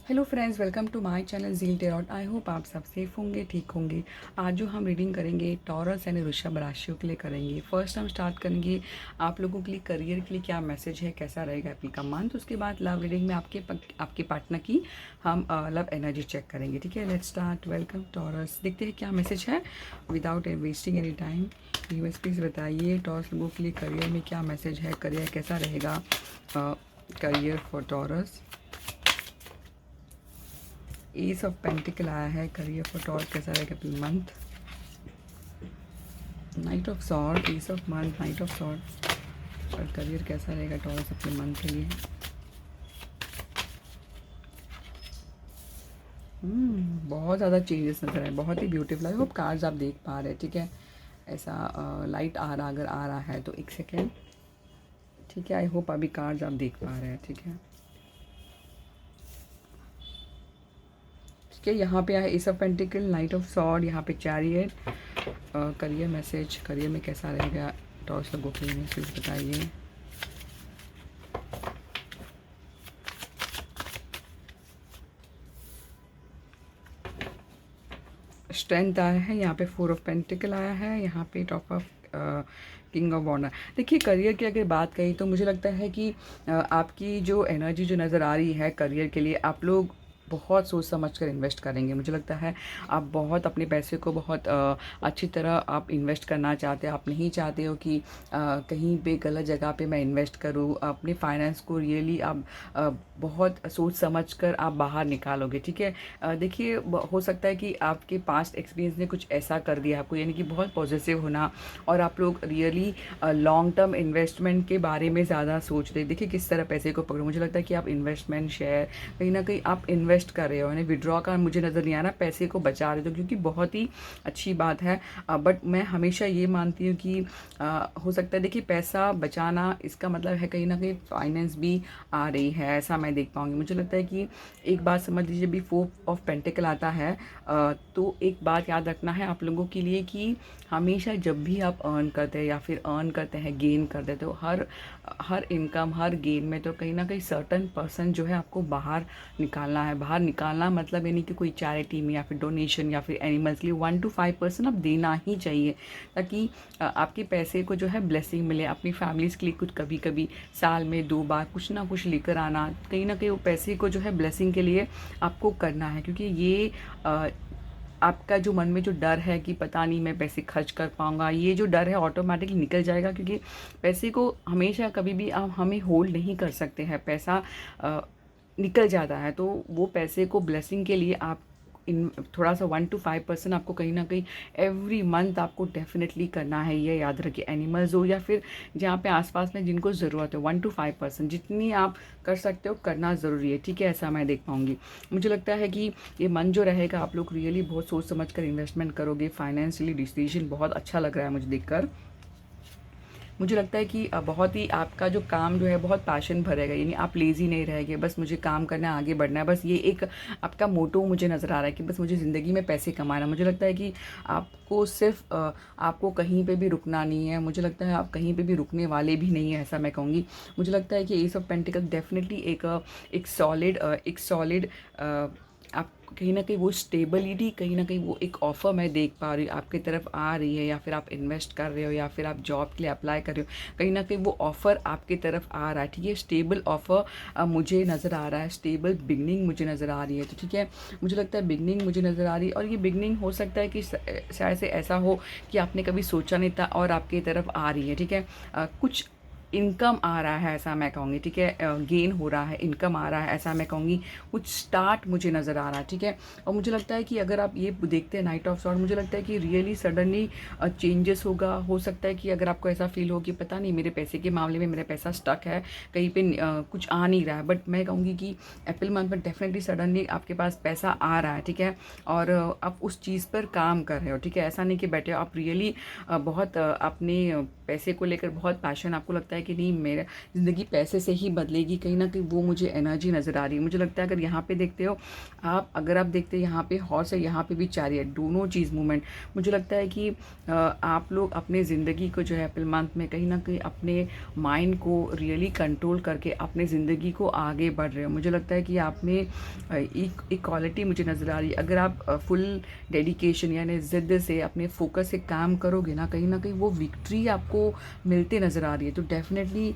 Hello friends, welcome to my channel Zeal Tarot. I hope आप सब safe होंगे, ठीक होंगे। आज जो हम रीडिंग करेंगे टॉरस यानी वृषभ राशियों के लिए करेंगे। फर्स्ट हम स्टार्ट करेंगे आप लोगों के लिए करियर के लिए क्या मैसेज है, कैसा रहेगा अप्रैल का मंथ। उसके बाद लव रीडिंग में आपके पार्टनर की हम लव एनर्जी चेक करेंगे। ठीक है, लेट्स स्टार्ट। वेलकम टॉरस, देखते हैं क्या मैसेज है without wasting any time. US please बताइए टॉरस लोगों के लिए करियर में क्या मैसेज है, करियर कैसा रहेगा, career for taurus. S of pentacle आया है, करियर फॉर टॉरस कैसा रहेगा April month. Night of sword, S of month, night of sword. और करियर कैसा रहेगा टॉरस अपने मंथ के लिए। बहुत ज़्यादा चेंजेस नजर आए, बहुत ही ब्यूटीफुल है। होप कार्ड्स आप देख पा रहे हैं। ठीक है, ऐसा लाइट आ रहा, अगर आ रहा है तो एक सेकेंड। ठीक है, आई होप अभी कार्ड्स आप देख पा रहे हैं। ठीक है, ठीक है, यहाँ पे है S of pentacle, night of sword, यहाँ पे चैरियट। करियर मैसेज, करियर में कैसा रहेगा टॉरस लोगों के लिए मैसेज बताइए। स्ट्रेंथ आया है, यहाँ पे फोर ऑफ पेंटिकल आया है, यहाँ पे टॉप ऑफ किंग ऑफ वॉन्ड। देखिए, करियर की अगर बात कही तो मुझे लगता है कि आपकी जो एनर्जी जो नज़र आ रही है करियर के लिए, आप लोग बहुत सोच समझ कर इन्वेस्ट करेंगे। मुझे लगता है आप बहुत अपने पैसे को बहुत अच्छी तरह आप इन्वेस्ट करना चाहते हैं। आप नहीं चाहते हो कि कहीं पे गलत जगह पे मैं इन्वेस्ट करूँ। अपने फाइनेंस को रियली आप बहुत सोच समझ कर आप बाहर निकालोगे। ठीक है, देखिए, हो सकता है कि आपके पास्ट एक्सपीरियंस ने कुछ ऐसा कर दिया आपको, यानी कि बहुत पॉजिटिव होना, और आप लोग रियली लॉन्ग टर्म इन्वेस्टमेंट के बारे में ज़्यादा सोच रहे। देखिए किस तरह पैसे को पकड़ो। मुझे लगता है कि आप इन्वेस्टमेंट शेयर कहीं ना कहीं आप इन्वेस्ट कर रहे हो, यानी विड्रॉ का मुझे नज़र नहीं आ रहा, पैसे को बचा रहे हो, क्योंकि बहुत ही अच्छी बात है। बट मैं हमेशा ये मानती हूँ कि हो सकता है, देखिए पैसा बचाना इसका मतलब है कहीं ना कहीं फाइनेंस भी आ रही है, ऐसा मैं देख पाऊंगी। मुझे लगता है कि एक बात समझ लीजिए, भी फोर ऑफ पेंटिकल आता है तो एक बात याद रखना है आप लोगों के लिए कि हमेशा जब भी आप अर्न करते हैं या फिर अर्न करते हैं, गेन करते हैं, तो हर इनकम, हर गेन में तो कहीं ना कहीं सर्टन पर्सन जो है आपको बाहर निकालना है। बाहर निकालना मतलब यानी कि कोई चैरिटी में या फिर डोनेशन या फिर एनिमल्स के लिए 1 to 5% आप देना ही चाहिए, ताकि आपके पैसे को जो है ब्लेसिंग मिले। अपनी फैमिलीज़ के लिए कुछ कभी कभी साल में 2 बार कुछ ना कुछ लेकर आना, कहीं ना कहीं वो पैसे को जो है ब्लेसिंग के लिए आपको करना है। क्योंकि ये आपका जो मन में जो डर है कि पता नहीं मैं पैसे खर्च कर पाऊंगा, ये जो डर है ऑटोमेटिकली निकल जाएगा। क्योंकि पैसे को हमेशा कभी भी आप हमें होल्ड नहीं कर सकते हैं, पैसा निकल जाता है। तो वो पैसे को ब्लेसिंग के लिए आप इन थोड़ा सा 1 to 5% आपको कहीं ना कहीं एवरी मंथ आपको डेफिनेटली करना है। ये याद रखिए, एनिमल्स हो या फिर जहाँ पे आसपास में जिनको ज़रूरत है, 1 to 5% जितनी आप कर सकते हो करना ज़रूरी है। ठीक है, ऐसा मैं देख पाऊंगी। मुझे लगता है कि ये मन जो रहेगा आप लोग रियली बहुत सोच समझ कर इन्वेस्टमेंट करोगे। फाइनेंशियली डिसीजन बहुत अच्छा लग रहा है मुझे देखकर। मुझे लगता है कि बहुत ही आपका जो काम जो है बहुत पैशन भरेगा, यानी आप लेज़ी नहीं रहेंगे, बस मुझे काम करना है, आगे बढ़ना है। बस ये एक आपका मोटो मुझे नज़र आ रहा है कि बस मुझे ज़िंदगी में पैसे कमाना। मुझे लगता है कि आपको सिर्फ आपको कहीं पे भी रुकना नहीं है। मुझे लगता है आप कहीं पे भी रुकने वाले भी नहीं है, ऐसा मैं कहूँगी। मुझे लगता है कि एस ऑफ पेंटिकल डेफिनेटली एक सॉलिड आप कहीं ना कहीं वो स्टेबिलिटी, कहीं ना कहीं वो एक ऑफ़र मैं देख पा रही हूँ आपकी तरफ आ रही है, या फिर आप इन्वेस्ट कर रहे हो या फिर आप जॉब के लिए अप्लाई कर रहे हो, कहीं ना कहीं वो ऑफ़र आपकी तरफ आ रहा है। ठीक है, स्टेबल ऑफ़र मुझे नज़र आ रहा है, स्टेबल बिगनिंग मुझे नज़र आ रही है। तो ठीक है, मुझे लगता है बिगनिंग मुझे नज़र आ रही है, और ये बिगनिंग हो सकता है कि शायद से ऐसा हो कि आपने कभी सोचा नहीं था और आपकी तरफ आ रही है। ठीक है, कुछ इनकम आ रहा है, ऐसा मैं कहूँगी। ठीक है, गेन हो रहा है, इनकम आ रहा है, ऐसा मैं कहूँगी। कुछ स्टार्ट मुझे नज़र आ रहा है। ठीक है, और मुझे लगता है कि अगर आप ये देखते हैं नाइट ऑफ सॉर्ड, मुझे लगता है कि रियली सडनली चेंजेस होगा। हो सकता है कि अगर आपको ऐसा फील हो कि पता नहीं मेरे पैसे के मामले में मेरा पैसा स्टक है, कहीं पे कुछ आ नहीं रहा है, बट मैं कहूँगी कि अप्रैल मंथ में डेफिनेटली सडनली आपके पास पैसा आ रहा है। ठीक है, और आप उस चीज़ पर काम कर रहे हो। ठीक है, ऐसा नहीं कि बैठे हो, आप रियली बहुत अपने पैसे को लेकर बहुत पैशन, आपको लगता है कि नहीं मेरा ज़िंदगी पैसे से ही बदलेगी, कहीं ना कहीं वो मुझे एनर्जी नज़र आ रही है। मुझे लगता है अगर यहाँ पे देखते हो आप, अगर आप देखते हैं यहाँ पे हॉर्स है, यहाँ पे भी चैरियट, दोनों चीज़ मूवमेंट। मुझे लगता है कि आप लोग अपने ज़िंदगी को जो है अप्रैल मंथ में कहीं ना कहीं अपने माइंड को रियली कंट्रोल करके अपने ज़िंदगी को आगे बढ़ रहे हो। मुझे लगता है कि आप में एक क्वालिटी मुझे नज़र आ रही है। अगर आप फुल डेडिकेशन यानी ज़िद्द से अपने फोकस से काम करोगे ना कहीं वो विक्ट्री आपको मिलते नज़र आ रही है। तो डेफिनेटली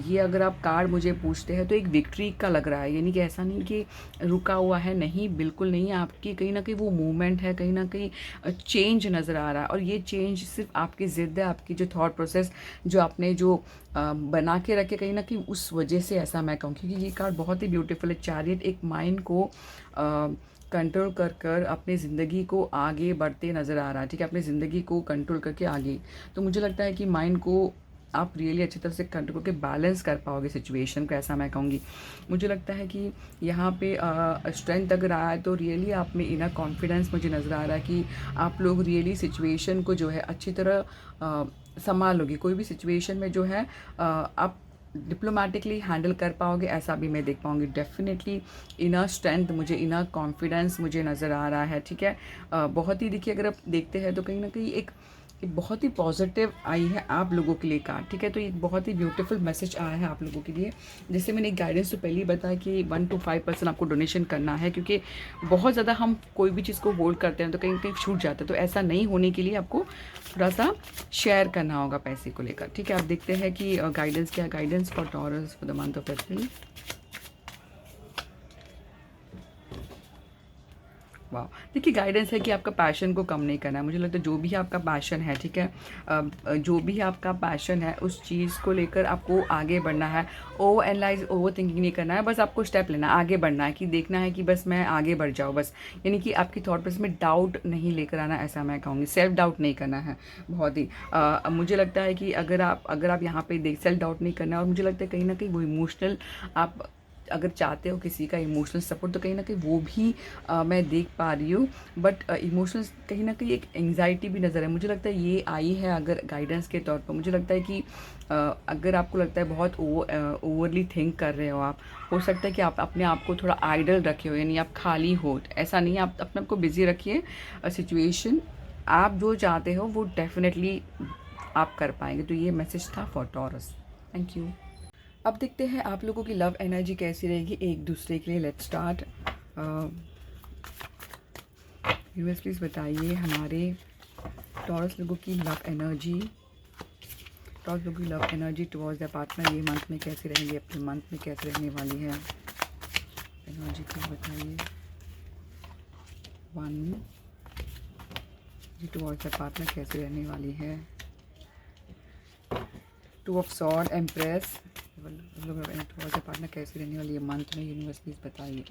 ये अगर आप कार्ड मुझे पूछते हैं तो एक विक्ट्री का लग रहा है, यानी कि ऐसा नहीं कि रुका हुआ है, नहीं बिल्कुल नहीं। आपकी कहीं ना कहीं वो मूवमेंट है, कहीं ना कहीं चेंज नज़र आ रहा है। और ये चेंज सिर्फ आपकी ज़िद्द है, आपकी जो थॉट प्रोसेस जो आपने जो बना के रखे कहीं ना कहीं उस वजह से ऐसा मैं कहूँ। क्योंकि ये कार्ड बहुत ही ब्यूटीफुल है। चैरियट एक माइंड को कंट्रोल कर कर अपनी ज़िंदगी को आगे बढ़ते नज़र आ रहा है, ठीक है, अपनी ज़िंदगी को कंट्रोल करके आगे। तो मुझे लगता है कि माइंड को आप रियली अच्छी तरह से कंट्रोल करके बैलेंस कर पाओगे सिचुएशन को, ऐसा मैं कहूँगी। मुझे लगता है कि यहाँ पे स्ट्रेंथ अगर आया है तो रियली आप में इनर कॉन्फिडेंस मुझे नज़र आ रहा है कि आप लोग रियली सिचुएशन को जो है अच्छी तरह संभालोगे। कोई भी सिचुएशन में जो है आप डिप्लोमेटिकली हैंडल कर पाओगे, ऐसा भी मैं देख पाऊँगी। डेफिनेटली इनर स्ट्रेंथ मुझे, इनर कॉन्फिडेंस मुझे नज़र आ रहा है, ठीक है। बहुत ही देखिए, अगर आप देखते हैं तो कहीं ना कहीं एक बहुत ही पॉजिटिव आई है आप लोगों के लिए कार्ड, ठीक है। तो एक बहुत ही ब्यूटीफुल मैसेज आया है आप लोगों के लिए। जैसे मैंने एक गाइडेंस तो पहले ही बताया कि 1 to 5% आपको डोनेशन करना है, क्योंकि बहुत ज़्यादा हम कोई भी चीज़ को होल्ड करते हैं तो कहीं कहीं छूट जाता है। तो ऐसा नहीं होने के लिए आपको थोड़ा सा शेयर करना होगा पैसे को लेकर, ठीक है। आप देखते हैं कि गाइडेंस क्या, guidance for taurus for the month of April. वाह, देखिए गाइडेंस है कि आपका पैशन को कम नहीं करना है। मुझे लगता है जो भी आपका पैशन है, ठीक है, जो भी आपका पैशन है उस चीज़ को लेकर आपको आगे बढ़ना है। ओवर एनालाइज, ओवर थिंकिंग नहीं करना है, बस आपको स्टेप लेना है, आगे बढ़ना है, कि देखना है कि बस मैं आगे बढ़ जाऊँ बस। यानी कि आपकी थॉट प्रोसेस में डाउट नहीं लेकर आना, ऐसा मैं कहूँगी। सेल्फ डाउट नहीं करना है बहुत ही। मुझे लगता है कि अगर आप यहाँ पे देख, सेल्फ डाउट नहीं करना है। और मुझे लगता है कहीं ना कहीं वो इमोशनल आप अगर चाहते हो किसी का इमोशनल सपोर्ट तो कहीं ना कहीं वो भी मैं देख पा रही हूँ। बट इमोशनल कहीं ना कहीं एक एंग्जाइटी भी नज़र है। मुझे लगता है ये आई है अगर गाइडेंस के तौर पर। मुझे लगता है कि अगर आपको लगता है बहुत ओवरली थिंक कर रहे हो आप, हो सकता है कि आप अपने आप को थोड़ा आइडल रखे हो, यानी आप खाली हो। ऐसा नहीं है, आप अपने आप को बिजी रखिए। सिचुएशन आप जो चाहते हो वो डेफिनेटली आप कर पाएंगे। तो ये मैसेज था फॉर टॉरस। Thank you. अब देखते हैं आप लोगों की लव एनर्जी कैसी रहेगी एक दूसरे के लिए। Let's start. यूनिवर्स प्लीज़ बताइए हमारे टॉरस लोगों की लव एनर्जी, टॉरस लोगों की love energy towards the partner ये मंथ में कैसे रहेंगी, अपने मंथ में कैसे रहने वाली है। एनर्जी प्लीज़ बताइए। 1 जी टुवर्ड्स द पार्टनर कैसे रहने वाली है। 2 ऑफ सॉर्ड, एम्प्रेस, पार्टनर कैसी रहने वाली है मंथ में, यूनिवर्स प्लीज बताइए।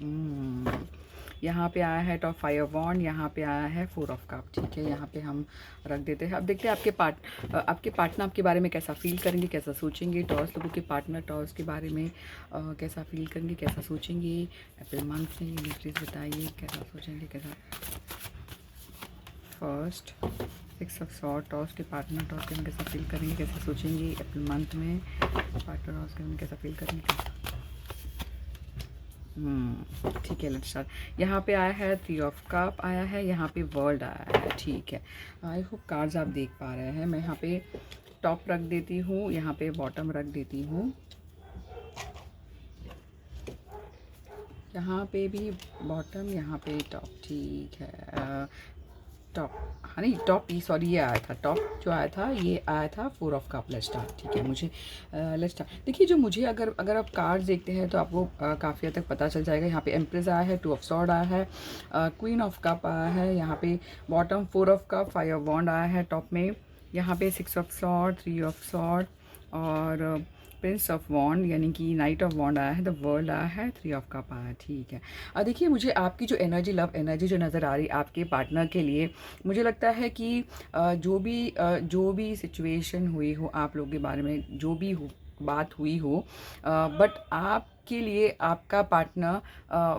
यहाँ पे आया है टॉप 5 ऑफ वॉन्ड, यहाँ पे आया है 4 ऑफ कप, ठीक है। यहाँ पे हम रख देते हैं। अब देखते हैं आपके पार्टनर आपके बारे में कैसा फील करेंगे, कैसा सोचेंगे। टॉस लोगों के पार्टनर टॉस के बारे में कैसा फील करेंगे, कैसा सोचेंगे अप्रैल मंथ में, यूनिवर्स प्लीज बताइए कैसा सोचेंगे, कैसा। फर्स्ट 6 ऑफ सॉर्ड, टॉस के पार्टनर टॉस के में कैसा फील करेंगे, कैसा सोचेंगे अप्रैल मंथ में। पार्टनर टॉस के में कैसा फील करेंगे, ठीक है। Let's start. यहाँ पे आया है 3 ऑफ कप आया है, यहाँ पे वर्ल्ड आया है, ठीक है। आई होप कार्ड्स आप देख पा रहे हैं। मैं यहाँ पे टॉप रख देती हूँ, यहाँ पे बॉटम रख देती हूँ, यहाँ पे भी बॉटम, यहाँ पे टॉप, ठीक है। टॉप, हाँ नहीं टॉप ही, सॉरी ये आया था टॉप, जो आया था ये आया था 4 ऑफ कप। लेट्स स्टार्ट, ठीक है। मुझे लेट्स स्टार्ट। देखिए जो मुझे अगर आप कार्ड्स देखते हैं तो आपको काफ़ी हद तक पता चल जाएगा। यहाँ पे एम्प्रेस आया है, 2 ऑफ सॉर्ड आया है, क्वीन ऑफ कप आया है, यहाँ पे बॉटम 4 ऑफ कप, 5 ऑफ वॉन्ड आया है टॉप में, यहाँ पे 6 ऑफ सॉर्ड, 3 ऑफ सॉर्ड और प्रिंस ऑफ वॉन्ड यानी कि नाइट ऑफ वॉन्ड आया है, द वर्ल्ड आया है, 3 ऑफ कप आया है, ठीक है। देखिए मुझे आपकी जो एनर्जी, लव एनर्जी जो नज़र आ रही है आपके पार्टनर के लिए, मुझे लगता है कि जो भी सिचुएशन हुई हो आप लोगों के बारे में, जो भी हो बात हुई हो, बट आपके लिए आपका पार्टनर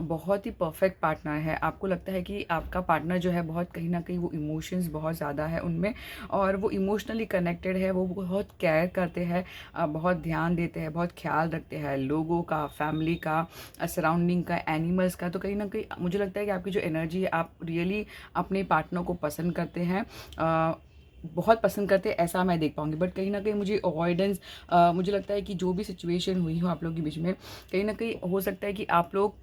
बहुत ही परफेक्ट पार्टनर है। आपको लगता है कि आपका पार्टनर जो है बहुत कहीं ना कहीं वो इमोशंस बहुत ज़्यादा है उनमें, और वो इमोशनली कनेक्टेड है, वो बहुत केयर करते हैं, बहुत ध्यान देते हैं, बहुत ख्याल रखते हैं लोगों का, फैमिली का, सराउंडिंग का, एनिमल्स का। तो कहीं ना कहीं मुझे लगता है कि आपकी जो एनर्जी है, आप रियली अपने पार्टनर को पसंद करते हैं, बहुत पसंद करते हैं, ऐसा मैं देख पाऊंगी। बट कहीं ना कहीं मुझे अवॉइडेंस, मुझे लगता है कि जो भी सिचुएशन हुई हो आप लोगों के बीच में, कहीं ना कहीं हो सकता है कि आप लोग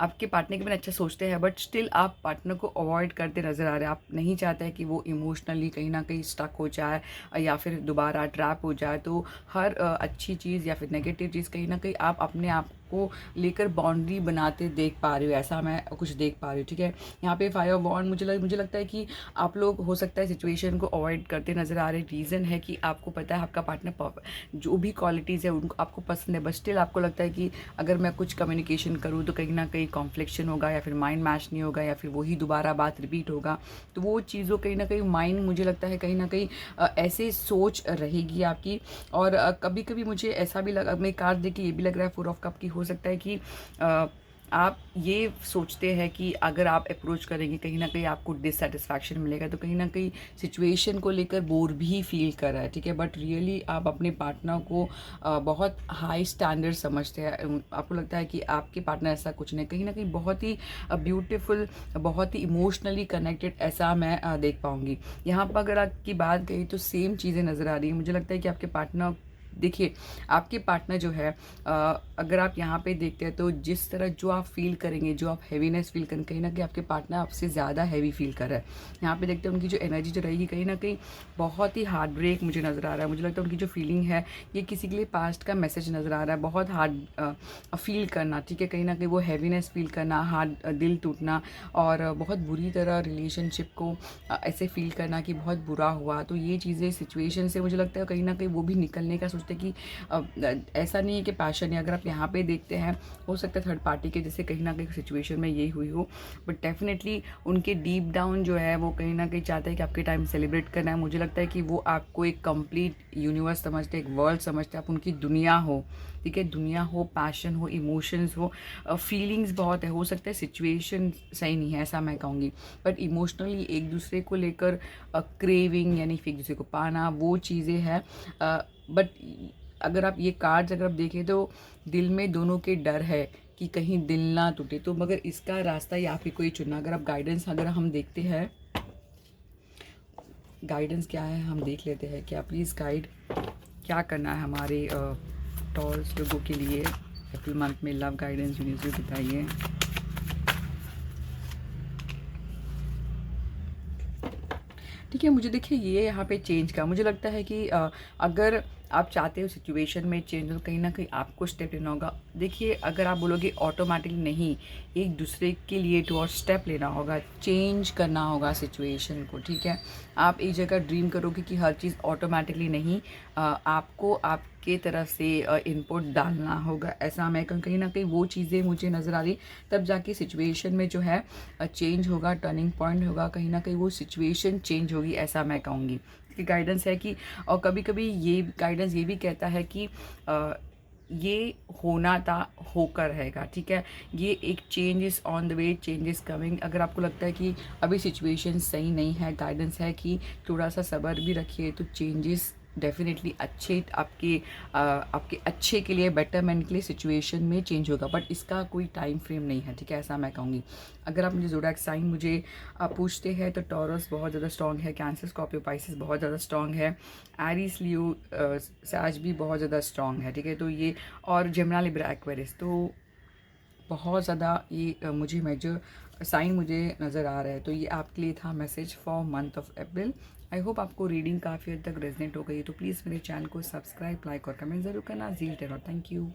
आपके पार्टनर के बारे में अच्छा सोचते हैं, बट स्टिल आप पार्टनर को अवॉइड करते नज़र आ रहे हैं। आप नहीं चाहते हैं कि वो इमोशनली कहीं ना कहीं स्टक हो जाए या फिर दोबारा ट्रैप हो जाए। तो हर अच्छी चीज़ या फिर नेगेटिव चीज़ कहीं ना कहीं आप अपने आप को लेकर बाउंड्री बनाते देख पा रही हो, ऐसा मैं कुछ देख पा रही हूँ। ठीक है, यहाँ पे फायर बॉन्ड मुझे लगता है कि आप लोग हो सकता है सिचुएशन को अवॉइड करते नज़र आ रहे। रीज़न है कि आपको पता है आपका पार्टनर जो भी क्वालिटीज़ है उनको आपको पसंद है, बट स्टिल आपको लगता है कि अगर मैं कुछ कम्युनिकेशन करूँ तो कहीं ना कहीं कॉन्फ्लिक्शन होगा, या फिर माइंड मैच नहीं होगा, या फिर वही दोबारा बात रिपीट होगा। तो वो चीज़ों कहीं ना कहीं माइंड, मुझे लगता है कहीं ना कहीं ऐसे सोच रहेगी आपकी। और कभी कभी मुझे ऐसा भी लगा, मेरी कार्ड देखिए ये भी लग रहा है 4 ऑफ कप की, हो सकता है कि आप ये सोचते हैं कि अगर आप अप्रोच करेंगे कहीं ना कहीं आपको डिससेटिस्फैक्शन मिलेगा, तो कहीं ना कहीं सिचुएशन को लेकर बोर भी फील कर रहा है। ठीक है, बट रियली आप अपने पार्टनर को बहुत हाई स्टैंडर्ड समझते हैं। आपको लगता है कि आपके पार्टनर ऐसा कुछ नहीं, कहीं ना कहीं बहुत ही ब्यूटीफुल, बहुत ही इमोशनली कनेक्टेड, ऐसा मैं देख पाऊंगी। यहाँ पर अगर आपकी बात कही तो सेम चीज़ें नज़र आ रही है। मुझे लगता है कि आपके पार्टनर, देखिए आपके पार्टनर जो है, अगर आप यहाँ पे देखते हैं तो जिस तरह जो आप फील करेंगे, जो आप हैवीनेस फील करेंगे, कहीं ना कहीं आपके पार्टनर आपसे ज़्यादा हैवी फील कर रहा है। यहाँ पे देखते हैं उनकी जो एनर्जी जो रहेगी कहीं ना कहीं बहुत ही हार्ट ब्रेक मुझे नज़र आ रहा है। मुझे लगता है उनकी जो फीलिंग है ये किसी के लिए पास्ट का मैसेज नज़र आ रहा है, बहुत हार्ड फील करना। ठीक है, कहीं ना कहीं वो हैवीनेस फील करना, हार्ट दिल टूटना, और बहुत बुरी तरह रिलेशनशिप को ऐसे फील करना कि बहुत बुरा हुआ। तो ये चीज़ें सिचुएशन से मुझे लगता है कहीं ना कहीं वो भी निकलने का सोचते कि ऐसा नहीं है कि पैशन है। अगर आप यहाँ पे देखते हैं, हो सकता है थर्ड पार्टी के जैसे कहीं ना कहीं सिचुएशन में ये हुई हो, बट डेफिनेटली उनके डीप डाउन जो है वो कहीं ना कहीं चाहते हैं कि आपके टाइम सेलिब्रेट करना है। मुझे लगता है कि वो आपको एक कंप्लीट यूनिवर्स समझते हैं, एक वर्ल्ड समझते हैं, आप उनकी दुनिया हो। ठीक है, दुनिया हो, पैशन हो, इमोशंस हो, फीलिंग्स बहुत है। हो सकता है सिचुएशन सही नहीं है, ऐसा मैं कहूँगी, बट इमोशनली एक दूसरे को लेकर क्रेविंग, यानी फिर एक दूसरे को पाना, वो चीज़ें हैं। बट अगर आप ये कार्ड्स अगर आप देखें तो दिल में दोनों के डर है कि कहीं दिल ना टूटे। तो मगर इसका रास्ता ही आप ही को ही चुनना। अगर आप गाइडेंस अगर हम देखते हैं, गाइडेंस क्या है हम देख लेते हैं। क्या प्लीज़ गाइड क्या करना है हमारे टॉर्स लोगों के लिए अप्रैल मंथ में, लव गाइडेंस यूनिवर्स बताइए। ठीक है, मुझे देखिए ये यहाँ पे चेंज का मुझे लगता है कि अगर आप चाहते हो सिचुएशन में चेंज हो, कहीं ना कहीं आपको स्टेप लेना होगा। देखिए अगर आप बोलोगे ऑटोमेटिकली नहीं, एक दूसरे के लिए टू और स्टेप लेना होगा, चेंज करना होगा सिचुएशन को। ठीक है, आप एक जगह ड्रीम करोगे कि हर चीज़ ऑटोमेटिकली नहीं, आपको आपके तरफ से इनपुट डालना होगा, ऐसा मैं कहूँ। कहीं ना कहीं वो चीज़ें मुझे नज़र आ रही, तब जाके सिचुएशन में जो है चेंज होगा, टर्निंग पॉइंट होगा, कहीं ना कहीं वो सिचुएशन चेंज होगी, ऐसा मैं कहूँगी। की गाइडेंस है कि, और कभी कभी ये गाइडेंस ये भी कहता है कि ये होना था, होकर रहेगा। ठीक है, ये एक change is on the way, change is coming. अगर आपको लगता है कि अभी सिचुएशन सही नहीं है, गाइडेंस है कि थोड़ा सा सब्र भी रखिए, तो चेंजेस डेफिनेटली अच्छे आपके अच्छे के लिए, बेटरमेंट के लिए सिचुएशन में चेंज होगा, बट इसका कोई टाइम फ्रेम नहीं है। ठीक है, ऐसा मैं कहूँगी। अगर आप मुझे ज़ोडिएक साइन मुझे पूछते हैं तो टॉरस बहुत ज़्यादा स्ट्रॉन्ग है, कैंसर, स्कॉर्पियो, पाइसेस बहुत ज़्यादा स्ट्रॉन्ग है, एरीज, लियो, सैज भी बहुत ज़्यादा स्ट्रॉन्ग है। ठीक है, तो ये, और जेमिनी, लिब्रा, एक्वेरियस, तो बहुत ज़्यादा ये मुझे मेजर साइन मुझे नज़र आ रहा है। तो ये आपके लिए था message for month of April. I hope आपको रीडिंग काफ़ी हद तक रेजनेट हो गई। तो प्लीज़ मेरे चैनल को सब्सक्राइब, लाइक और कमेंट ज़रूर करना। Zeal terror, thank you.